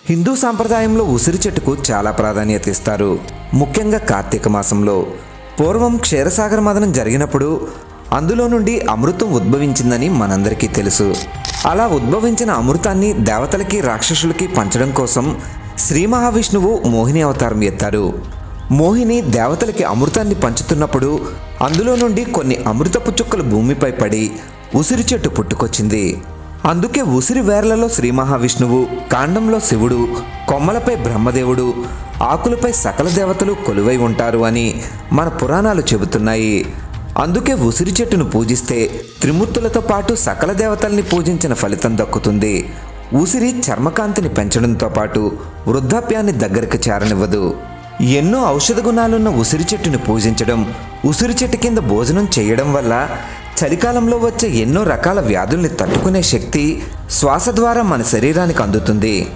హిందూ సాంప్రదాయంలో ఉసిరి చెట్టుకు చాలా ప్రాధాన్యత ఇస్తారు. ముఖ్యంగా కార్తీక మాసంలో. పూర్వం క్షీరసాగర మథనం జరిగినప్పుడు అందులో నుండి అమృతం ఉద్భవించిందని మనందరికీ తెలుసు. అలా ఉద్భవించిన అమృతాన్ని దేవతలకి రాక్షసులకి పంచడం కోసం శ్రీ మహావిష్ణువు మోహిని అవతారం ఎత్తారు. మోహిని దేవతలకి అమృతాన్ని పంచుతున్నప్పుడు అందులో నుండి కొన్ని అమృతపు చుక్కలు భూమిపై పడి ఉసిరి చెట్టు పుట్టుకొచ్చింది. అందుకే ఉసిరి వేర్లలో శ్రీ మహావిష్ణువు, కాండంలో శివుడు, కొమ్మలపై బ్రహ్మదేవుడు, ఆకులపై సకల దేవతలు కొలువై ఉంటారు అని మన పురాణాలు చెబుతున్నాయి. అందుకే ఉసిరి చెట్టును పూజిస్తే త్రిమూర్తులతో పాటు సకల దేవతల్ని పూజించిన ఫలితం దక్కుతుంది. ఉసిరి చర్మకాంతిని పెంచడంతో పాటు వృద్ధాప్యాన్ని దగ్గరికి చేరనివ్వదు. ఎన్నో ఔషధ గుణాలున్న ఉసిరి చెట్టును పూజించడం, ఉసిరి చెట్టు కింద భోజనం చేయడం వల్ల చలికాలంలో వచ్చే ఎన్నో రకాల వ్యాధుల్ని తట్టుకునే శక్తి శ్వాస ద్వారా మన శరీరానికి అందుతుంది.